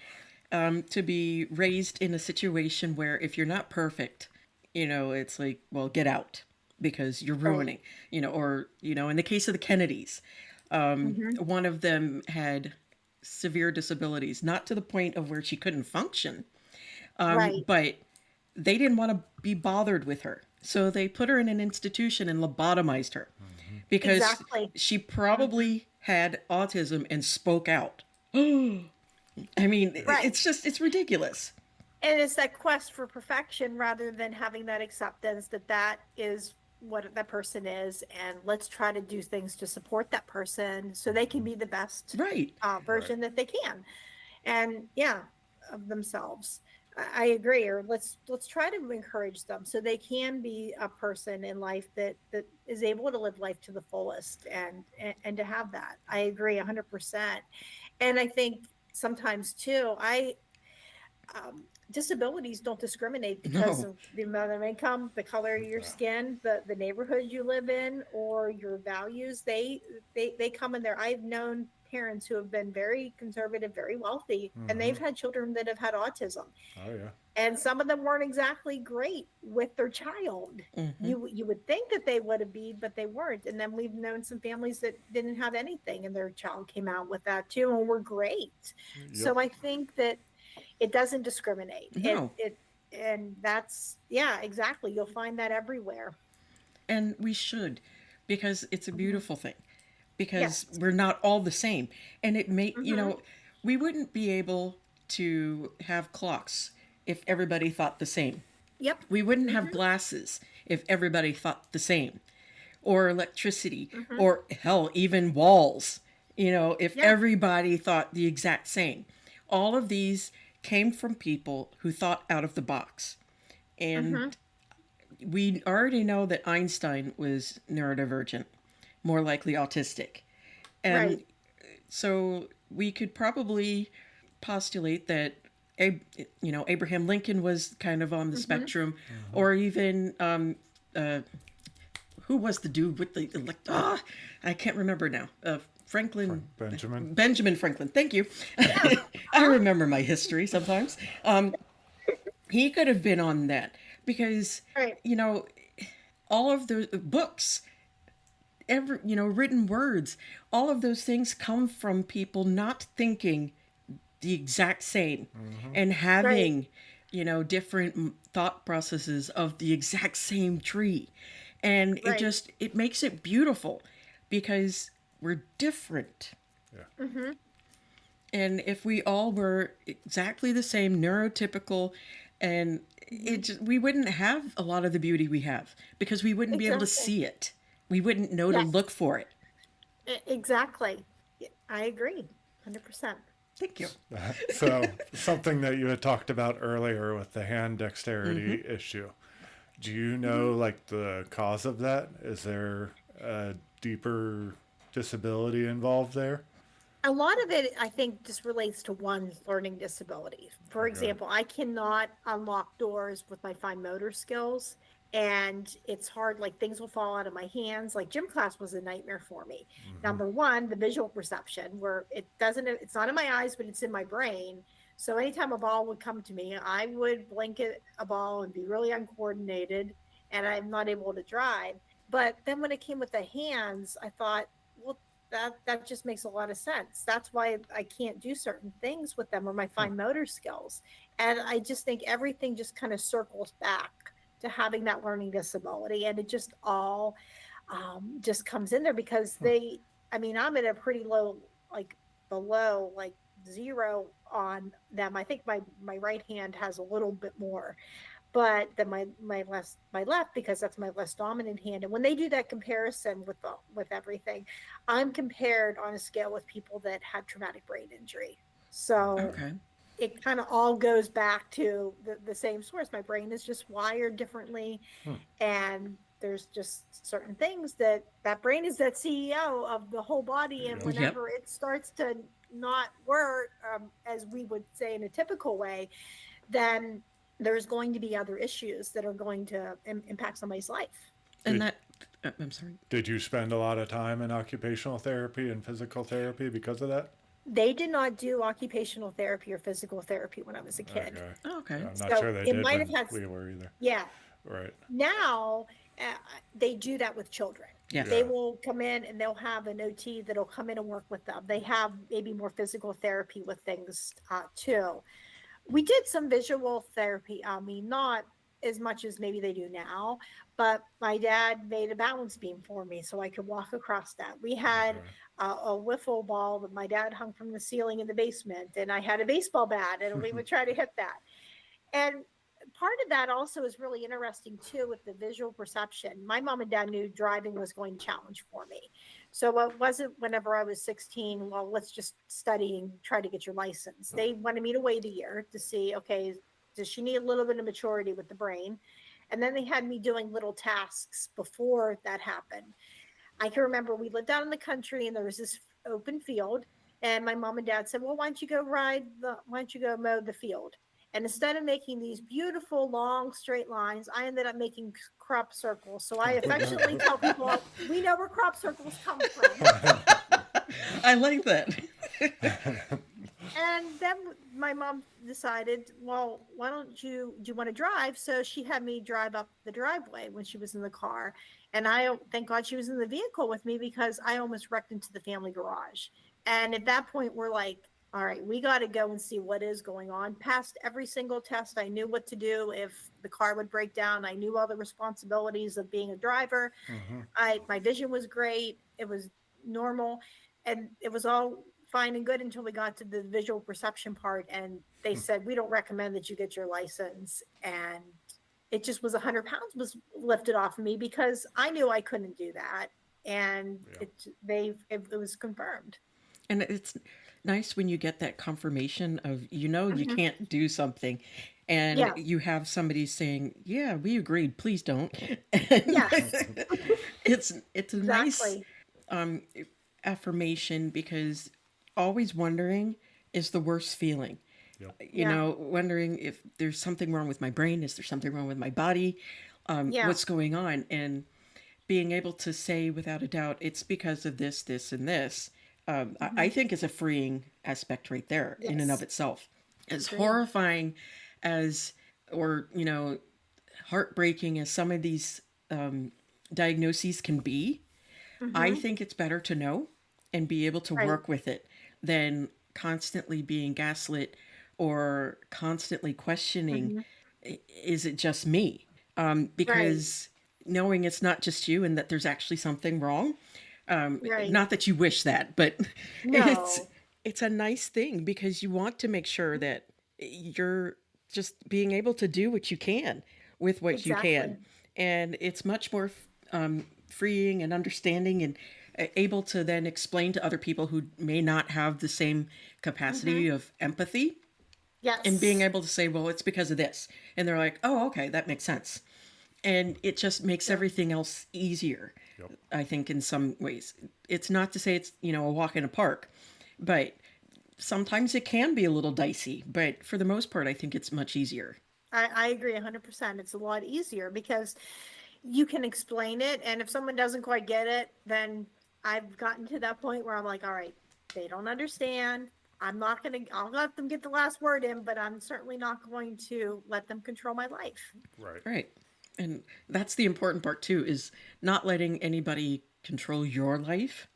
to be raised in a situation where if you're not perfect, it's like, well, get out because you're Right. ruining, or, in the case of the Kennedys, Hmm. one of them had severe disabilities, not to the point of where she couldn't function, Right. but they didn't want to be bothered with her. So they put her in an institution and lobotomized her because Exactly. she Hmm. probably had autism and spoke out. I mean, Right. it's ridiculous. And it's that quest for perfection rather than having that acceptance that that is what that person is, and let's try to do things to support that person so they can be the best Right. right. version that they can, and yeah, of themselves. I agree. Or let's try to encourage them so they can be a person in life that is able to live life to the fullest, and to have that. I agree 100%. And I think sometimes too, disabilities don't discriminate because No. of the amount of income, the color of your skin, the neighborhood you live in, or your values. They come in there. I've known parents who have been very conservative, very wealthy, and Mm-hmm. they've had children that have had autism. Oh yeah. And some of them weren't exactly great with their child. Hmm. You would think that they would have been, but they weren't. And then we've known some families that didn't have anything, and their child came out with that too, and were great. Yep. So I think that it doesn't discriminate. No. And that's, yeah, exactly. You'll find that everywhere. And we should, because it's a Hmm. beautiful thing. Because Yes. we're not all the same. And Hmm. we wouldn't be able to have clocks if everybody thought the same. Yep. We wouldn't have Hmm. glasses if everybody thought the same, or electricity, Hmm. or hell, even walls. If Yeah. everybody thought the exact same. All of these came from people who thought out of the box. And Hmm. we already know that Einstein was neurodivergent, more likely autistic. Right. And so we could probably postulate that Abraham Lincoln was kind of on the Hmm. spectrum, Mm-hmm. or even who was the dude with the I can't remember now. Franklin, Benjamin. Benjamin Franklin. Thank you. Yeah. I Huh? remember my history sometimes. He could have been on that because Right. you know all of the books, every written words, all of those things come from people not thinking the exact same Mm-hmm. and Right. having different thought processes of the exact same tree, and Right. it makes it beautiful because we're different. Yeah. Hmm. And if we all were exactly the same, neurotypical, and Hmm. we wouldn't have a lot of the beauty we have because we wouldn't be able to Exactly. see it. We wouldn't know to Yes. look for it. Exactly. Yeah, I agree. 100%. Thank you. So something that you had talked about earlier with the hand Mm-hmm. dexterity issue. Do you Hmm. know like the cause of that? Is there a deeper disability involved there? A lot of it, I think, just relates to one's learning disability. For Okay. example, I cannot unlock doors with my fine motor skills, and it's hard. Like things will fall out of my hands. Like gym class was a nightmare for me. Mm-hmm. Number one, the visual perception, where it's not in my eyes, but it's in my brain. So anytime a ball would come to me, I would blink at a ball and be really uncoordinated, and I'm not able to drive. But then when it came with the hands, I thought, well, that just makes a lot of sense. That's why I can't do certain things with them, or my fine motor skills. And I just think everything just kind of circles back to having that learning disability, and it just all just comes in there because I mean, I'm at a pretty low, like below like zero on them. I think my right hand has a little bit more, but then my left, because that's my less dominant hand. And when they do that comparison with everything, I'm compared on a scale with people that had traumatic brain injury. So Okay. it kind of all goes back to the same source. My brain is just wired differently, and there's just certain things that brain is that CEO of the whole body, and Yep. Yep. whenever it starts to not work, as we would say in a typical way, then there's going to be other issues that are going to impact somebody's life. And Did that, I'm sorry. did you spend a lot of time in occupational therapy and physical therapy because of that? They did not do occupational therapy or physical therapy when I was a kid. Okay. Oh, okay. I'm not So sure they it did might when have had, we were either. yeah. Right. Now they do that with children. Yes. They Yeah. will come in and they'll have an OT that'll come in and work with them. They have maybe more physical therapy with things too. We did some visual therapy. I mean, not as much as maybe they do now, but my dad made a balance beam for me so I could walk across that. We had Okay. a wiffle ball that my dad hung from the ceiling in the basement, and I had a baseball bat, and we would try to hit that. And part of that also is really interesting too with the visual perception. My mom and dad knew driving was going to challenge for me. So it wasn't whenever I was 16, well, let's just study and try to get your license. They wanted me to wait a year to see, okay, does she need a little bit of maturity with the brain? And then they had me doing little tasks before that happened. I can remember we lived out in the country and there was this open field. And my mom and dad said, well, why don't you go mow the field? And instead of making these beautiful, long, straight lines, I ended up making crop circles. So I affectionately tell people, we know where crop circles come from. I like that. And then my mom decided, well, do you want to drive? So she had me drive up the driveway when she was in the car. And thank God she was in the vehicle with me, because I almost wrecked into the family garage. And at that point, we're like, all right, we got to go and see what is going on. Passed every single test. I knew what to do if the car would break down. I knew all the responsibilities of being a driver. My vision was great. It was normal. And it was all fine and good until we got to the visual perception part. And they said, we don't recommend that you get your license. And it just was 100 pounds was lifted off of me, because I knew I couldn't do that. And Yeah. it was confirmed. And it's nice when you get that confirmation of, you Mhm. can't do something, and Yeah. you have somebody saying, yeah, we agreed, please don't. And Yes. it's a nice Exactly. um, affirmation, because always wondering is the worst feeling. Yep. Yeah. Wondering if there's something wrong with my brain, is there something wrong with my body, Yeah. what's going on, and being able to say without a doubt it's because of this, this, and this. I think is a freeing aspect right there in and of Yes. itself. As Agreed. horrifying as, or heartbreaking as some of these diagnoses can be, I Hmm. think it's better to know and be able to Right. work with it than constantly being gaslit or constantly questioning, Hmm. is it just me? Right. Because knowing it's not just you and that there's actually something wrong, Right. not that you wish that, but it's No. it's a nice thing, because you want to make sure that you're just being able to do what you can with what you can, Exactly. and it's much more freeing and understanding, and able to then explain to other people who may not have the same Hmm. capacity of empathy, and being Yes. able to say, well, it's because of this, and they're like, oh, okay, that makes sense, and it just makes Yeah. everything else easier. Yep. I think in some ways, it's not to say it's a walk in a park, but sometimes it can be a little dicey, but for the most part I think it's much easier. I agree 100%. It's a lot easier because you can explain it. And if someone doesn't quite get it, then I've gotten to that point where I'm like, all right, they don't understand. I'll let them get the last word in, but I'm certainly not going to let them control my life. Right. Right. And that's the important part too, is not letting anybody control your life,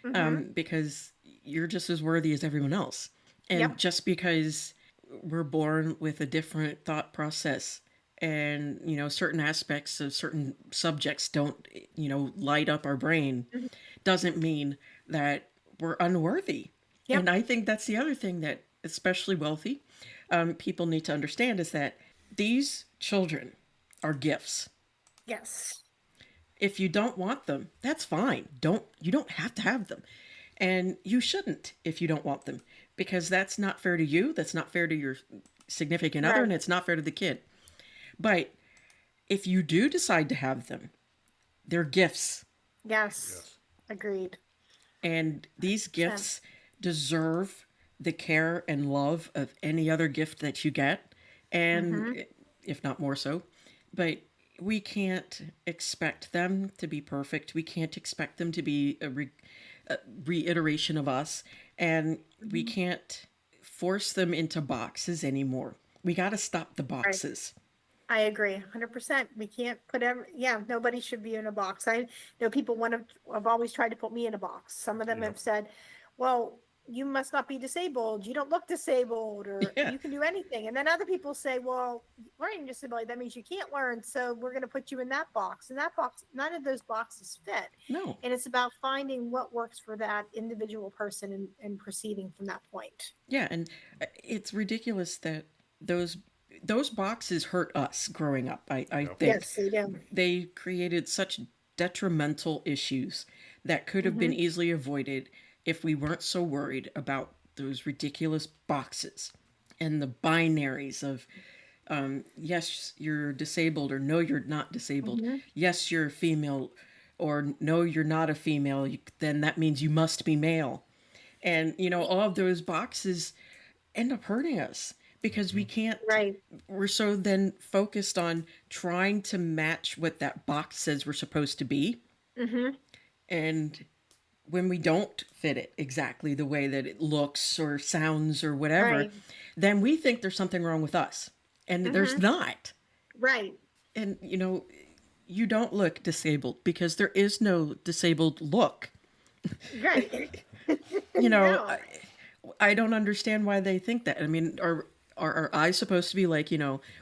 Hmm. because you're just as worthy as everyone else. And Yep. just because we're born with a different thought process, and certain aspects of certain subjects don't light up our brain, Mhm. doesn't mean that we're unworthy. And Yep. I think that's the other thing that especially wealthy people need to understand, is that these children are gifts. Yes. If you don't want them, that's fine. You don't have to have them. And you shouldn't if you don't want them, because that's not fair to you, that's not fair to your significant other, and Right. it's not fair to the kid. But if you do decide to have them, they're gifts. Yes. Yes. Agreed. And these 100%. gifts deserve the care and love of any other gift that you get, Mm-hmm. and if not more so. But we can't expect them to be perfect. We can't expect them to be a reiteration of us. And we Hmm. can't force them into boxes anymore. We got to stop the Right. boxes. I agree, 100%. We can't put yeah, nobody should be in a box. I know people have always tried to put me in a box. Some of them Yep. have said, well, you must not be disabled. You don't look disabled, or Yeah. you can do anything. And then other people say, well, learning disability, that means you can't learn. So we're going to put you in that box. And that box, none of those boxes fit. No. And it's about finding what works for that individual person and proceeding from that point. Yeah, and it's ridiculous that those those boxes hurt us growing up. I Yep. think Yes, they do. they created such detrimental issues that could have been Hmm. easily avoided if we weren't so worried about those ridiculous boxes and the binaries of yes, you're disabled, or no, you're not disabled. Hmm. Yes, you're a female, or no, you're not a female. Then that means you must be male. And, all of those boxes end up hurting us because we can't, Right. we're so then focused on trying to match what that box says we're supposed to be. Hmm. And when we don't fit it exactly the way that it looks or sounds or whatever, Right. then we think there's something wrong with us. And there's Hmm. not. Right. And, you don't look disabled because there is no disabled look. Right. You know, No. I don't understand why they think that. I mean, are our eyes supposed to be like,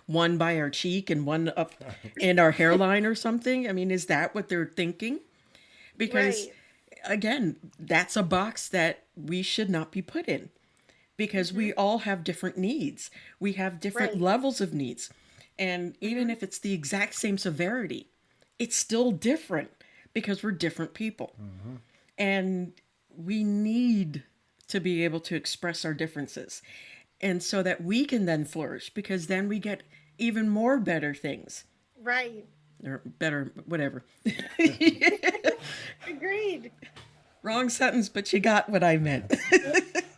one by our cheek and one up in our hairline or something? I mean, is that what they're thinking? Because, Right. again, that's a box that we should not be put in, because Hmm. we all have different needs. We have different Right. levels of needs. And even Hmm. if it's the exact same severity, it's still different because we're different people. Mm-hmm. And we need to be able to express our differences. And so that we can then flourish, because then we get even more better things, Right. or better, whatever. Agreed. Wrong sentence, but you got what I meant.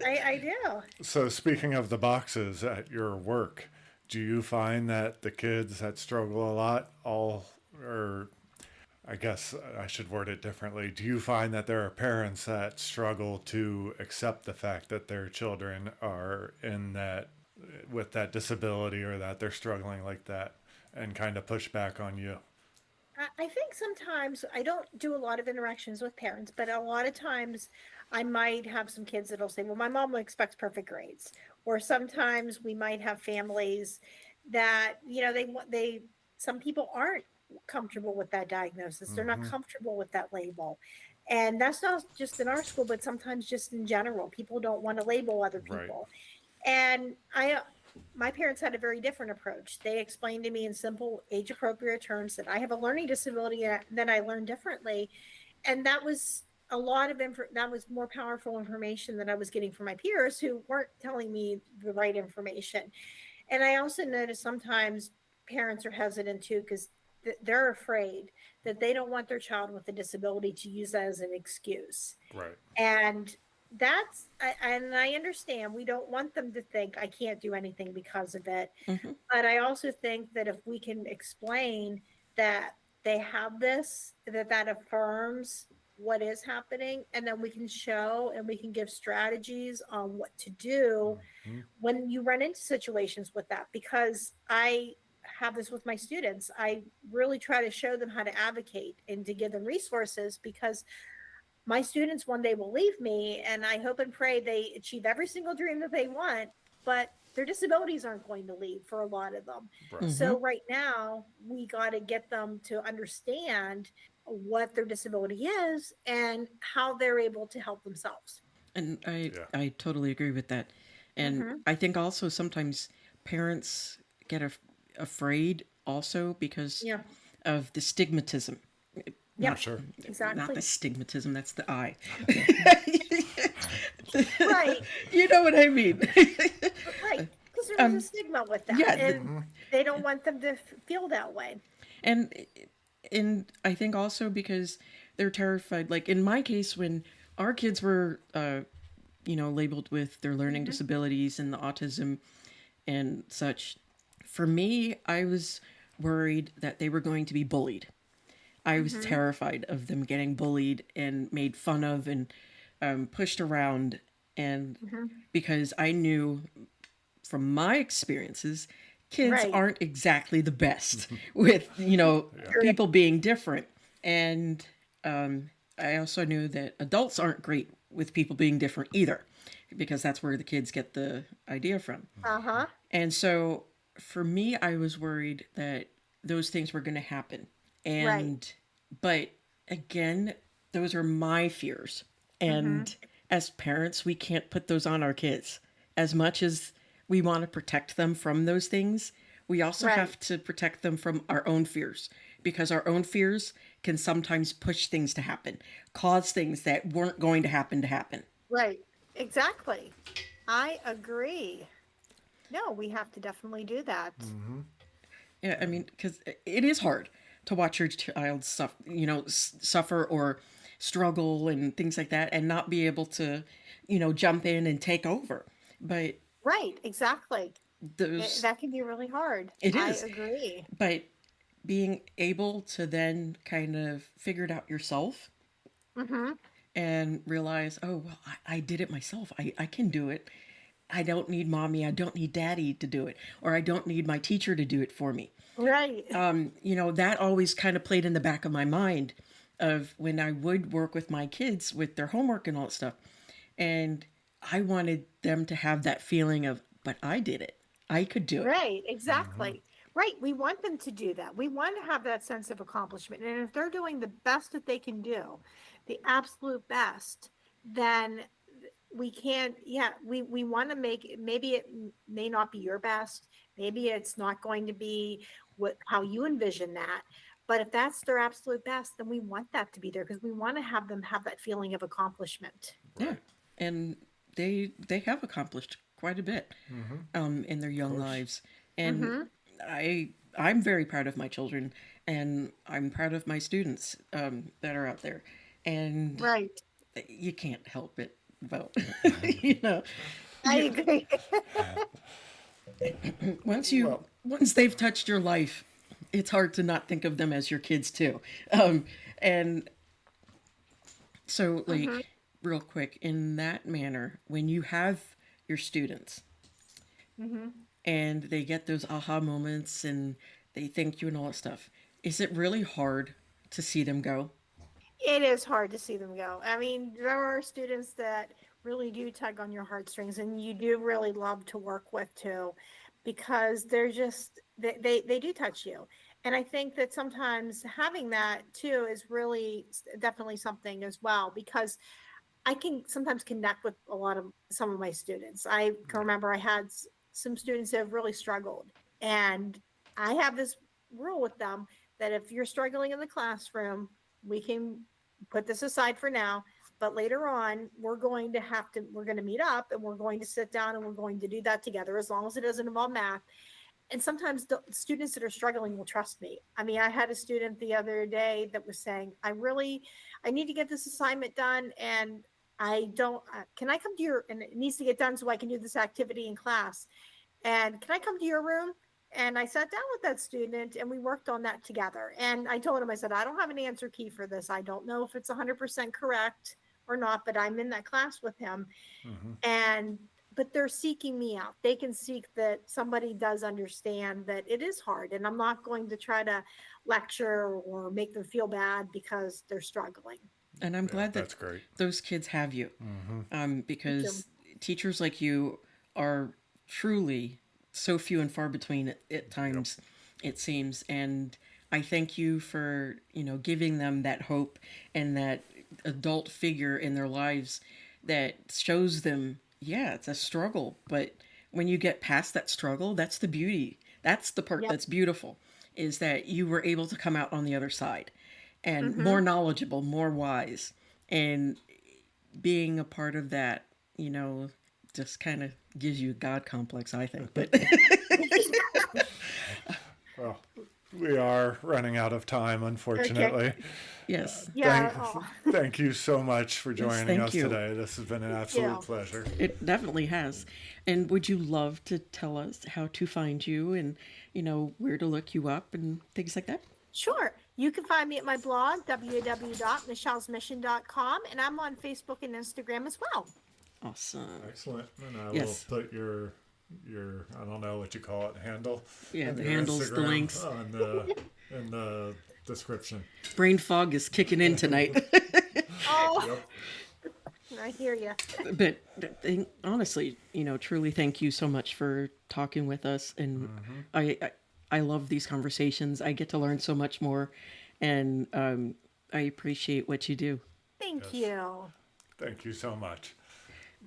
I do. So, speaking of the boxes at your work, do you find that the kids that struggle a lot or I guess I should word it differently. Do you find that there are parents that struggle to accept the fact that their children are in that, with that disability, or that they're struggling like that, and kind of push back on you? I think sometimes I don't do a lot of interactions with parents, but a lot of times I might have some kids that'll say, well, my mom expects perfect grades. Or sometimes we might have families that, some people aren't comfortable with that diagnosis. They're not Mm-hmm. comfortable with that label. And that's not just in our school, but sometimes just in general. People don't want to label other Right. people. And my parents had a very different approach. They explained to me in simple, age appropriate terms that I have a learning disability and that I learn differently. And that was a lot of that was more powerful information than I was getting from my peers who weren't telling me the right information. And I also noticed sometimes parents are hesitant too because they're afraid that they don't want their child with a disability to use that as an excuse. Right. And and I understand we don't want them to think I can't do anything because of it. Hmm. But I also think that if we can explain that they have this, that affirms what is happening, and then we can show and we can give strategies on what to do Mm-hmm. when you run into situations with that. Because I have this with my students. I really try to show them how to advocate and to give them resources, because my students one day will leave me, and I hope and pray they achieve every single dream that they want, but their disabilities aren't going to leave for a lot of them. Right. Hmm. So right now we got to get them to understand what their disability is and how they're able to help themselves. And I, Yeah. I totally agree with that. And Hmm. I think also sometimes parents get afraid also because Yeah. of the stigmatism. Yeah. Sure. Not the Exactly. stigmatism, that's the I. Right. You know what I mean? Right. Because there is a stigma with that, Yeah, and they don't want them to feel that way. and I think also because they're terrified. Like in my case, when our kids were, labeled with their learning Hmm. disabilities and the autism and such, for me, I was worried that they were going to be bullied. I was Hmm. terrified of them getting bullied and made fun of and pushed around. And Hmm. because I knew from my experiences, kids Right. aren't exactly the best with, True. people being different. And I also knew that adults aren't great with people being different either, because that's where the kids get the idea from. Uh-huh. And so for me, I was worried that those things were going to happen. Right. But again, those are my fears. Hmm. And as parents, we can't put those on our kids. As much as we want to protect them from those things, we also Right. have to protect them from our own fears, because our own fears can sometimes push things to happen, cause things that weren't going to happen. Right. Exactly. I agree. No, we have to definitely do that. Yeah, I mean, because it is hard to watch your child suffer or struggle and things like that, and not be able to, jump in and take over. But Right. Exactly. those, That can be really hard. it I is. agree. But being able to then kind of figure it out yourself Hmm. and realize, oh, well, I did it myself. I can do it. I don't need mommy. I don't need daddy to do it. Or I don't need my teacher to do it for me. Right. That always kind of played in the back of my mind of when I would work with my kids with their homework and all that stuff. And I wanted them to have that feeling of, but I did it. I could do it. Right, exactly. Right. We want them to do that. We want to have that sense of accomplishment. And if they're doing the best that they can do, the absolute best, then we can't, yeah, we want to make maybe it may not be your best. Maybe it's not going to be how you envision that. But if that's their absolute best, then we want that to be there because we want to have them have that feeling of accomplishment. Yeah. Right. And they have accomplished quite a bit in their Of young course. lives. And Mm-hmm. I'm very proud of my children, and I'm proud of my students that are out there. And Right. you can't help it. Well, you know, I you, agree. Well, once they've touched your life, it's hard to not think of them as your kids too. Um, and so, Hmm. real quick, in that manner, when you have your students Hmm. and they get those aha moments and they thank you and all that stuff, is it really hard to see them go? It is hard to see them go. I mean, there are students that really do tug on your heartstrings and you do really love to work with too, because they're just they do touch you. And I think that sometimes having that too is really definitely something as well, because I can sometimes connect with a lot of some of my students. I can remember I had some students that have really struggled, and I have this rule with them that if you're struggling in the classroom, we can put this aside for now, but later on, we're going to meet up and we're going to sit down and we're going to do that together as long as it doesn't involve math. And sometimes the students that are struggling will trust me. I mean, I had a student the other day that was saying, I need to get this assignment done. And I don't, can I come to and it needs to get done so I can do this activity in class. And can I come to your room? And I sat down with that student and we worked on that together. And I told him, I said, I don't have an answer key for this. I don't know if it's 100% correct or not, but I'm in that class with him. hmm And but they're seeking me out. They can seek that somebody does understand that it is hard, and I'm not going to try to lecture or make them feel bad because they're struggling. And I'm Yeah, glad that that's great. those kids have you, Hmm Thank you. because teachers like you are truly so few and far between at Yep. times, it seems. And I thank you for, giving them that hope and that adult figure in their lives that shows them, yeah, it's a struggle, but when you get past that struggle, that's the beauty. That's the part Yep. that's beautiful, is that you were able to come out on the other side and Mm-hmm. more knowledgeable, more wise. And being a part of that, just kind of gives you a God complex, I think. But Well, we are running out of time, unfortunately. yes, Yeah. Thank you so much for joining thank us you. today. This has been an absolute pleasure. it definitely has. And would you love to tell us how to find you and, where to look you up and things like that? Sure. You can find me at my blog, www.michellesmission.com, and I'm on Facebook and Instagram as well. Awesome. Excellent. And I Yes. will put your I don't know what you call it, handle. Yeah, and the your handles, the Instagram links. in the description. Brain fog is kicking in tonight. Oh, I hear you. But honestly, truly thank you so much for talking with us. And I love these conversations. I get to learn so much more. And I appreciate what you do. Thank you. Thank you so much.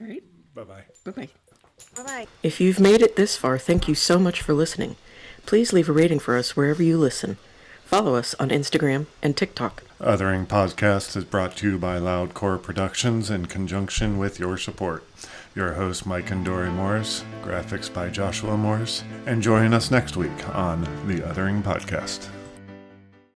All right. Bye-bye. Bye-bye. Bye-bye. If you've made it this far, thank you so much for listening. Please leave a rating for us wherever you listen. Follow us on Instagram and TikTok. Othering Podcast is brought to you by Loudcore Productions in conjunction with your support. Your host, Mike and Dory Morris, graphics by Joshua Morris, and join us next week on the Othering Podcast.